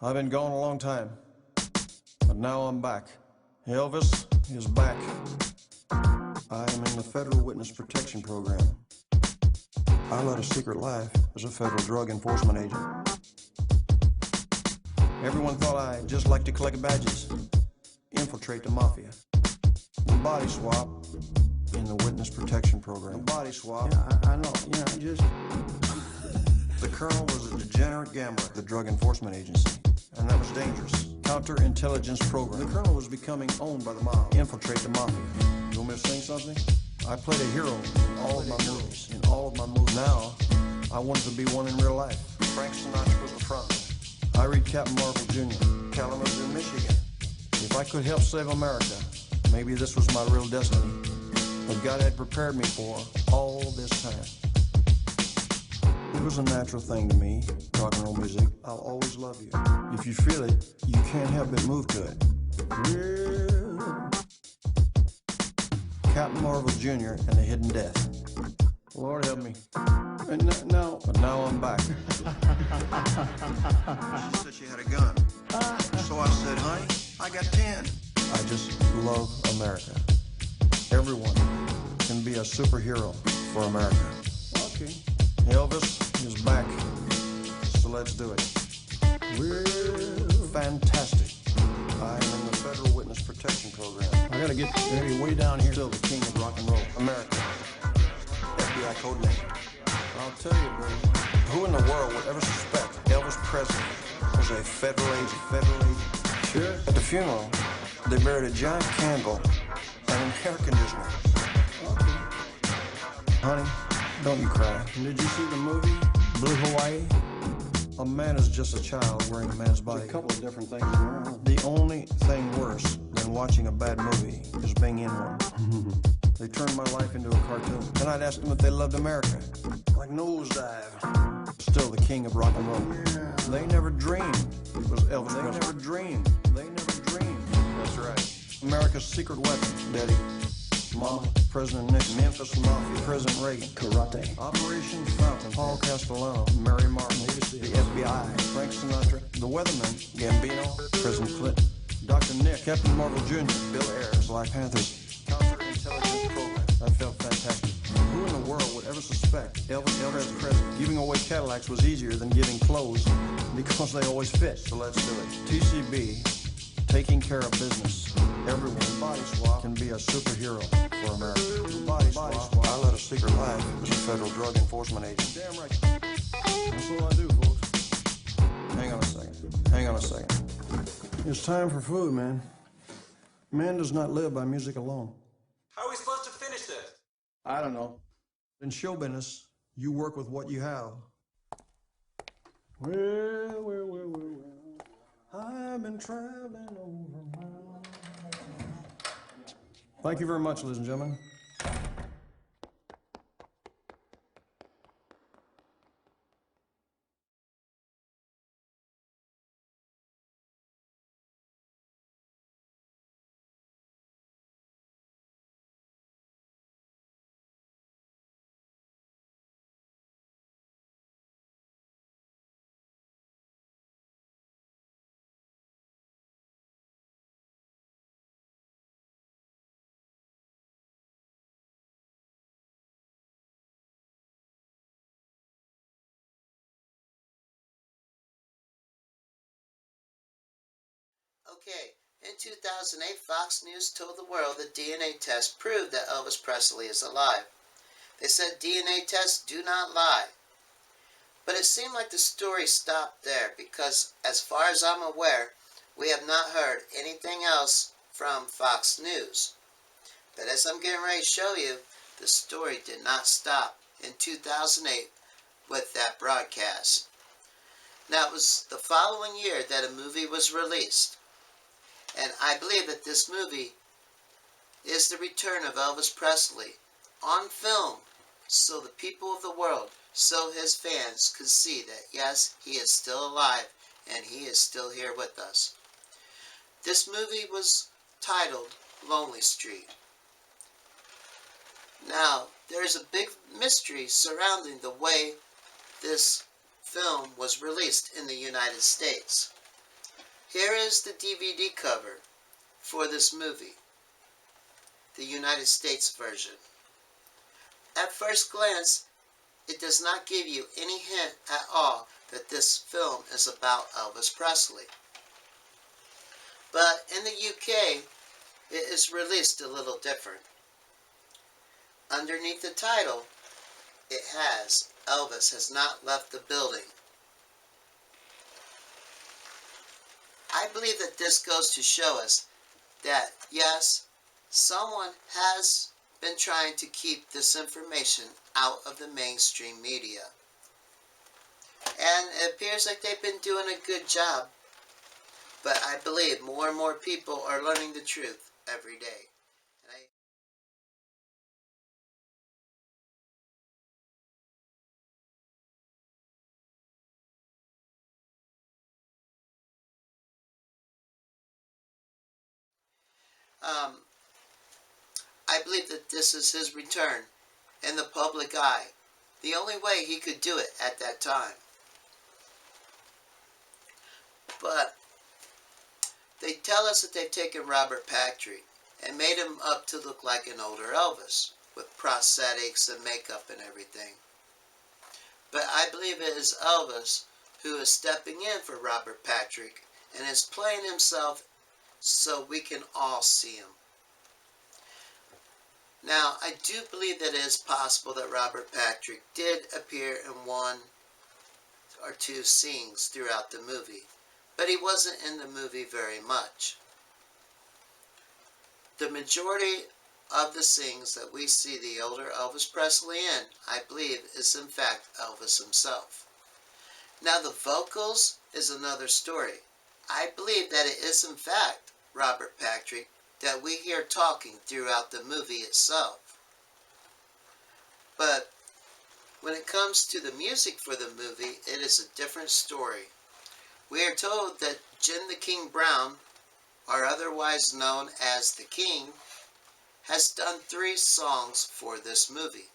I've been gone a long time, but now I'm back. Elvis is back. I am in the Federal Witness Protection Program. I led a secret life as a federal drug enforcement agent. Everyone thought I just liked to collect badges, infiltrate the mafia. The body swap in the Witness Protection Program. The body swap. Yeah, I know. Yeah, just... The colonel was a degenerate gambler, the Drug Enforcement Agency, and that was dangerous. Counterintelligence program. The colonel was becoming owned by the mob. Infiltrate the mafia. You want me to sing something? I played a hero in all of my movies. Now, I wanted to be one in real life. Frank Sinatra was the front. I read Captain Marvel Jr., Kalamazoo, Michigan. If I could help save America, maybe this was my real destiny. What God had prepared me for all this time. It was a natural thing to me, rock and roll music. I'll always love you. If you feel it, you can't help but move to it. Real. Captain Marvel Jr. and the Hidden Death. Lord help me. But now I'm back. She said she had a gun. So I said, honey, I got 10. I just love America. Everyone can be a superhero for America. Okay. Elvis is back, so let's do it. We're fantastic. I'm in the Federal Witness Protection Program. I gotta get way down here. Still the king of rock and roll. America. FBI code name. I'll tell you, brother. Who in the world would ever suspect Elvis Presley was a federal agent? Sure. At the funeral, they buried a giant candle and an air conditioner. Okay. Honey, don't you cry. Did you see the movie, Blue Hawaii? A man is just a child wearing a man's body. There's a couple of different things around. The only thing worse than watching a bad movie is being in one. They turned my life into a cartoon. And I'd ask them if they loved America. Like Nosedive. Still the king of rock and roll. Yeah. They never dreamed it was Elvis Presley. They never dreamed. That's right. America's secret weapon, Daddy. Mama, President Nixon, Memphis Mafia, President Reagan, Karate, Operation Falcon, Paul Castellano, Mary Martin, the FBI, Frank Sinatra, the Weatherman, Gambino, President Clinton, Dr. Nick, Captain Marvel Jr., Bill Ayers, Black Panthers, Counterintelligence Program. That felt fantastic. Who in the world would ever suspect Elvis Presley? Giving away Cadillacs was easier than giving clothes because they always fit. So let's do it. TCB, taking care of business. Everyone, body swap, can be a superhero for America. Body swap. I led a secret life as a federal drug enforcement agent. Damn right. That's what I do, folks. Hang on a second. It's time for food, man. Man does not live by music alone. How are we supposed to finish this? I don't know. In show business, you work with what you have. Well. I've been traveling over miles. Thank you very much, ladies and gentlemen. Okay, in 2008, Fox News told the world the DNA test proved that Elvis Presley is alive. They said DNA tests do not lie. But it seemed like the story stopped there because, as far as I'm aware, we have not heard anything else from Fox News. But as I'm getting ready to show you, the story did not stop in 2008 with that broadcast. Now, it was the following year that a movie was released. And I believe that this movie is the return of Elvis Presley on film, so the people of the world, so his fans could see that yes, he is still alive and he is still here with us. This movie was titled Lonely Street. Now, there's a big mystery surrounding the way this film was released in the United States. Here is the DVD cover for this movie, the United States version. At first glance, it does not give you any hint at all that this film is about Elvis Presley. But in the UK, it is released a little different. Underneath the title, it has Elvis has not left the building. I believe that this goes to show us that, yes, someone has been trying to keep this information out of the mainstream media. And it appears like they've been doing a good job. But I believe more and more people are learning the truth every day. I believe that this is his return in the public eye. The only way he could do it at that time. But they tell us that they've taken Robert Patrick and made him up to look like an older Elvis with prosthetics and makeup and everything. But I believe it is Elvis who is stepping in for Robert Patrick and is playing himself so we can all see him. Now, I do believe that it is possible that Robert Patrick did appear in one or two scenes throughout the movie, but he wasn't in the movie very much. The majority of the scenes that we see the older Elvis Presley in, I believe, is in fact Elvis himself. Now, the vocals is another story. I believe that it is in fact Robert Patrick that we hear talking throughout the movie itself. But when it comes to the music for the movie, it is a different story. We are told that Jim the King Brown, or otherwise known as the King, has done 3 songs for this movie.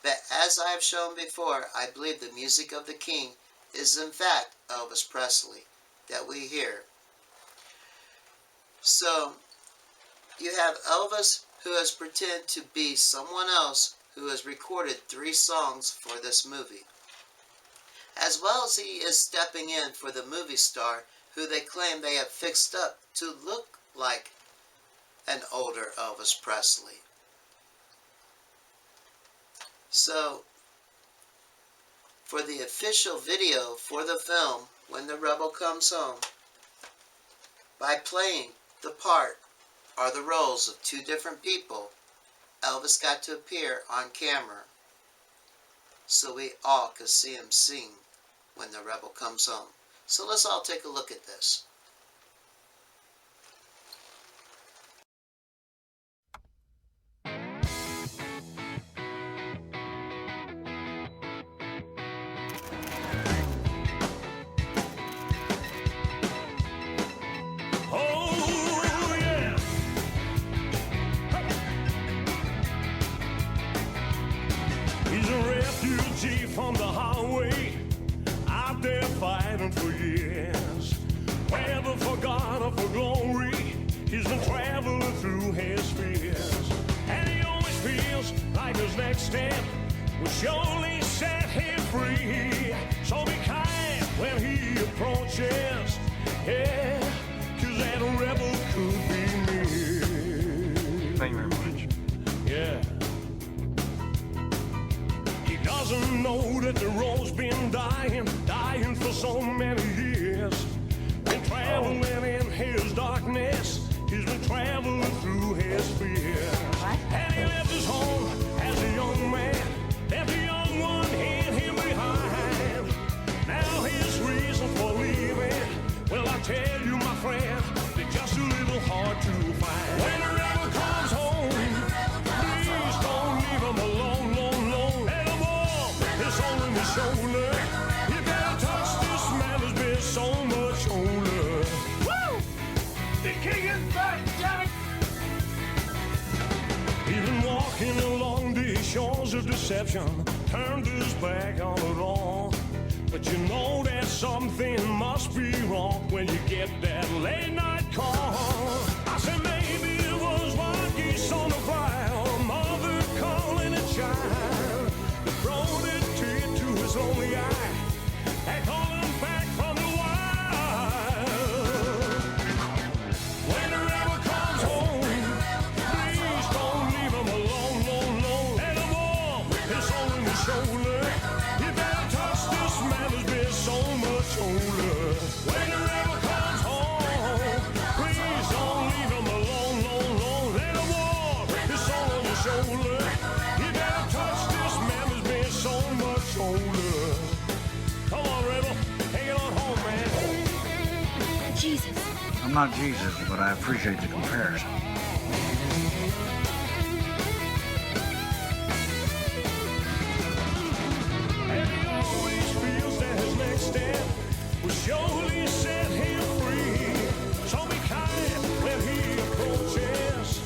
But as I have shown before, I believe the music of the King is in fact Elvis Presley that we hear. So, you have Elvis who has pretended to be someone else who has recorded 3 songs for this movie. As well as he is stepping in for the movie star who they claim they have fixed up to look like an older Elvis Presley. So, for the official video for the film, When the Rebel Comes Home, by playing the part or the roles of 2 different people, Elvis got to appear on camera so we all could see him sing When the Rebel Comes Home. So let's all take a look at this. From the highway, out there fighting for years, whether for God or for glory, he's been traveling through his fears, and he always feels like his next step will surely set him free. So be kind when he approaches, yeah, 'cause that rebel could be me. Thank you very much. Yeah. Doesn't know that the road's been dying for so many years. Been traveling in his darkness, he's been traveling through his fears. And he left his home as a young man, left a young one in him behind. Now his reason for leaving, well, I tell you, my friend, they're just a little hard to find. When the rebel comes home, please don't leave him alone. On his shoulder, you better touch this man has been so much older. Woo! The king is back, Jack! He's been walking along the shores of deception, turned his back on it all. But you know that something must be wrong when when you get that late night call. I said maybe it was wild geese on the fly, or a mother calling a child. The brought it to his lonely eye, and calling back from the wild. When the rebel comes home, please don't leave him alone, alone. Let him warm his soul in his shoulder. You better touch this man, there's been so much older. When the rebel comes home, please don't leave him alone, alone. Let him warm his soul on your shoulder. You better touch this man, there's been so much older. Come on, rebel, take it on home, man. Jesus. I'm not Jesus, but I appreciate the comparison. And he always feels that his next step will surely set him free. So be kind when he approaches,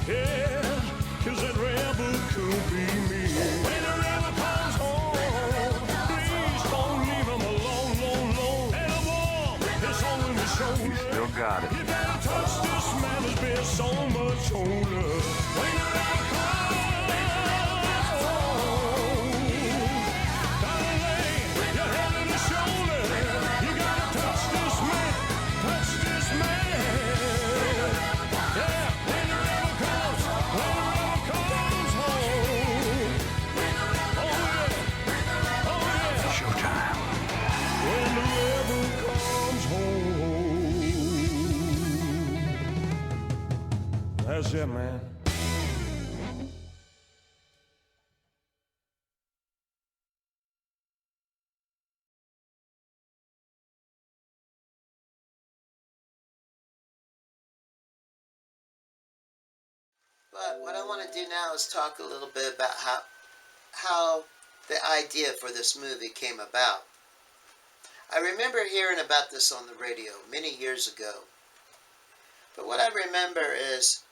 yeah, 'cause that rebel could be me. When the rebel comes home, please don't leave him alone, alone, alone. Let him warm his soul in his shoulder. Still got it. You better touch this man, has been so much older. When the rebel comes home, gotta lay your head on his shoulder. You gotta touch this man, touch this man. Yeah, when the rebel comes home. Oh yeah, oh yeah. Showtime. When the rebel comes home. That's it, man. But what I want to do now is talk a little bit about how the idea for this movie came about. I remember hearing about this on the radio many years ago. But what I remember is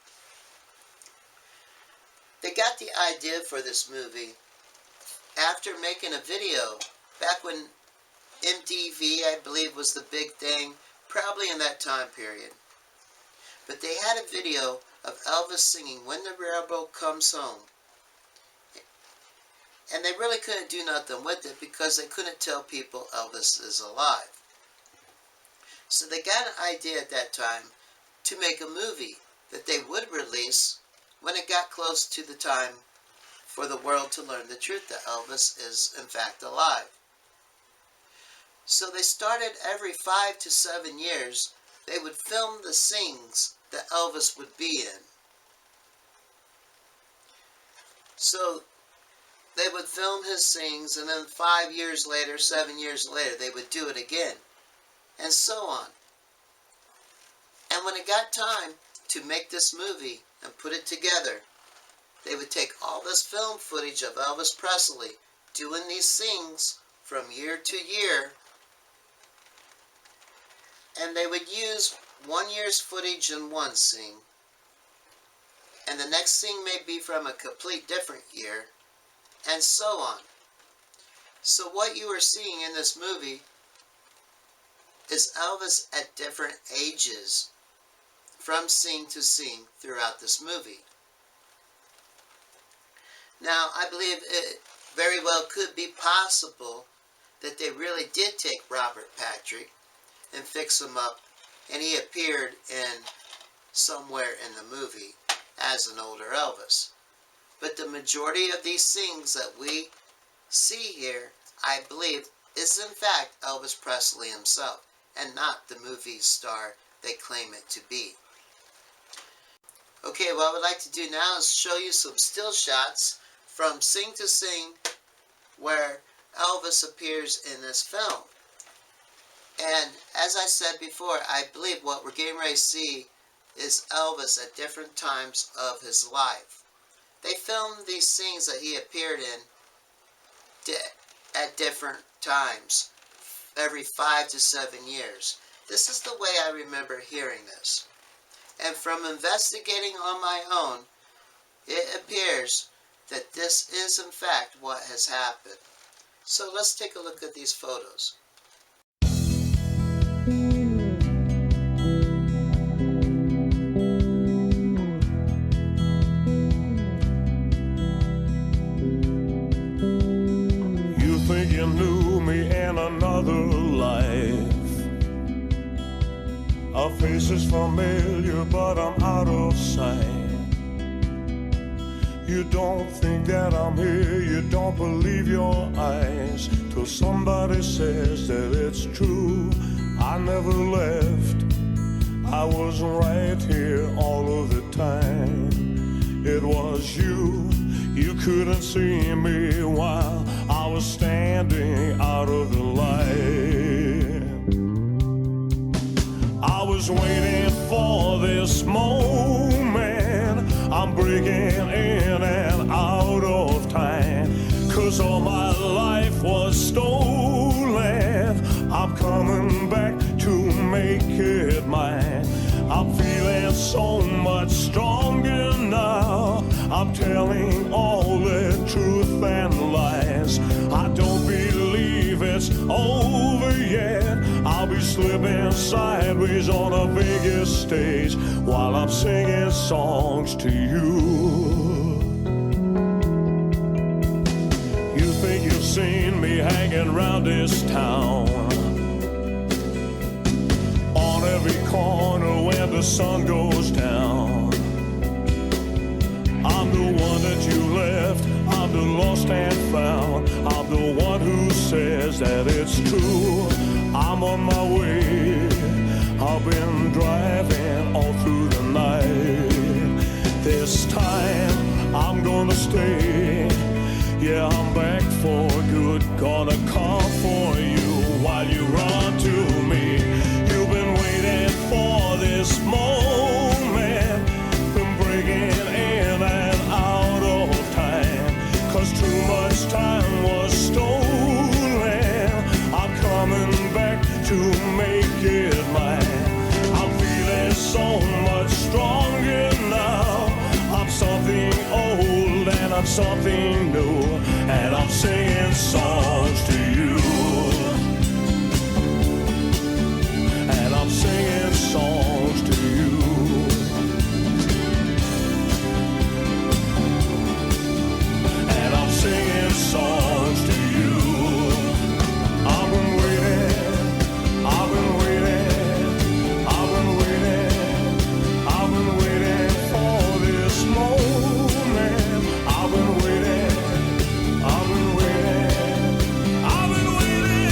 they got the idea for this movie after making a video back when MTV, I believe, was the big thing, probably in that time period. But they had a video of Elvis singing When the Rebel Comes Home. And they really couldn't do nothing with it because they couldn't tell people Elvis is alive. So they got an idea at that time to make a movie that they would release when it got close to the time for the world to learn the truth that Elvis is in fact alive. So they started every 5 to 7 years, they would film the scenes that Elvis would be in. So they would film his scenes, and then 5 years later, 7 years later, they would do it again, and so on. And when it got time to make this movie and put it together, they would take all this film footage of Elvis Presley doing these scenes from year to year, and they would use 1 year's footage in one scene, and the next scene may be from a complete different year, and so on. So what you are seeing in this movie is Elvis at different ages from scene to scene throughout this movie. Now, I believe it very well could be possible that they really did take Robert Patrick and fix him up, and he appeared in somewhere in the movie as an older Elvis. But the majority of these scenes that we see here, I believe, is in fact Elvis Presley himself, and not the movie star they claim it to be. Okay, what I would like to do now is show you some still shots from scene to scene where Elvis appears in this film. And as I said before, I believe what we're getting ready to see is Elvis at different times of his life. They filmed these scenes that he appeared in at different times, every 5 to 7 years. This is the way I remember hearing this. And from investigating on my own, it appears that this is in fact what has happened. So let's take a look at these photos. you knew me in another life. Our face is familiar, but I'm out of sight. You don't think that I'm here, you don't believe your eyes, till somebody says that it's true. I never left, I was right here all of the time. It was you, you couldn't see me while I was standing out of the light. I was waiting for this moment, I'm breaking in and out of time, 'cause all my life was stolen. I'm coming back to make it mine. I'm feeling so much stronger now. I'm telling all the truth and lies. I don't believe it's over yet. I'll be slipping sideways on a Vegas stage while I'm singing songs to you. You think you've seen me hanging around this town, on every corner when the sun goes down. I'm the one that you left, I'm the lost and found. I'm the one who says that it's true. I'm on my way, I've been driving all through the night. This time I'm gonna stay, yeah, I'm back for good. Gonna come for you while you run to me. You've been waiting for this moment, been breaking in and out of time, 'cause too much time was stolen. I'm coming back to make it mine. I'm feeling so much stronger now. I'm something old and I'm something new, and I'm singing songs to you. And I'm singing songs to you. And I'm singing songs to you. I've been waiting, I've been waiting, I've been waiting, I've been waiting for this moment. I've been waiting, I've been waiting, I've been waiting.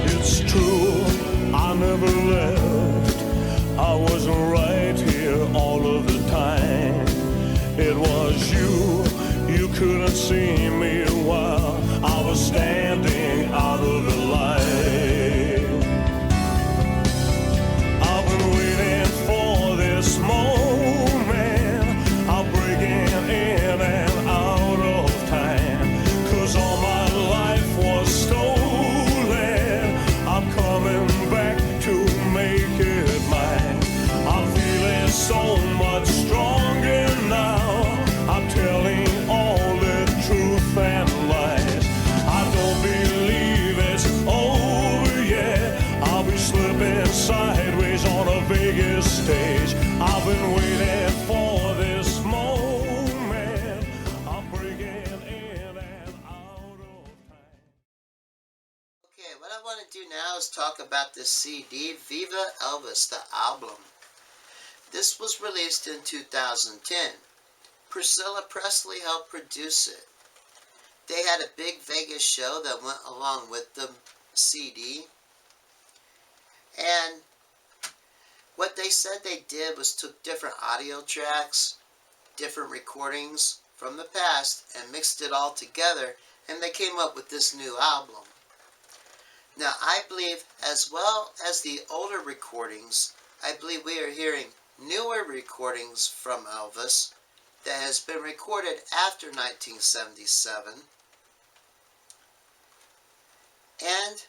It's true, I never left. I wasn't right here all of the time. It was you, you couldn't see me while I was standing out of the light. I've been waiting for this moment. I'm breaking in and out of time, 'cause all my life was stolen. I'm coming back to make it mine. I'm feeling so much stronger now. I'm telling all the truth and lies. I don't believe it's over yet. I'll be slipping sideways on a Vegas stage. I've been waiting for this moment. I'm breaking in and out of time. Okay, what I want to do now is talk about this CD, Viva Elvis, the album. This was released in 2010. Priscilla Presley helped produce it. They had a big Vegas show that went along with the CD. And what they said they did was took different audio tracks, different recordings from the past, and mixed it all together, and they came up with this new album. Now, I believe, as well as the older recordings, I believe we are hearing newer recordings from Elvis that has been recorded after 1977. And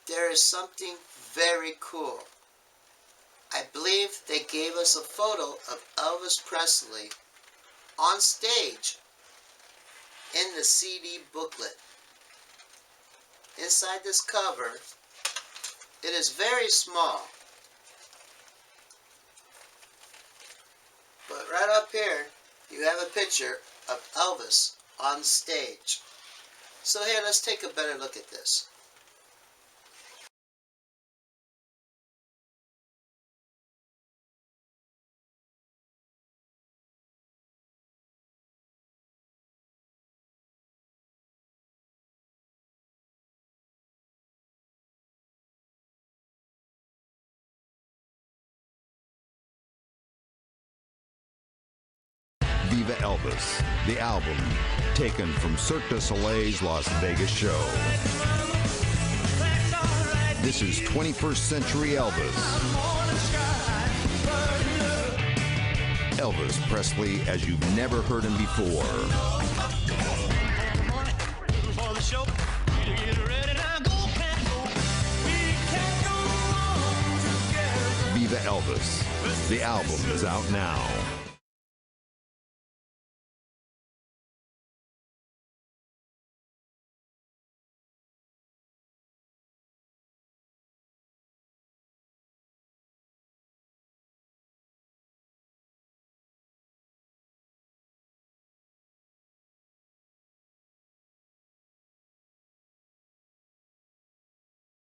there is something very cool. I believe they gave us a photo of Elvis Presley on stage in the CD booklet. Inside this cover, it is very small. But right up here, you have a picture of Elvis on stage. So here, let's take a better look at this. Viva Elvis, the album, taken from Cirque du Soleil's Las Vegas show. This is 21st Century Elvis. Elvis Presley as you've never heard him before. Viva Elvis, the album is out now.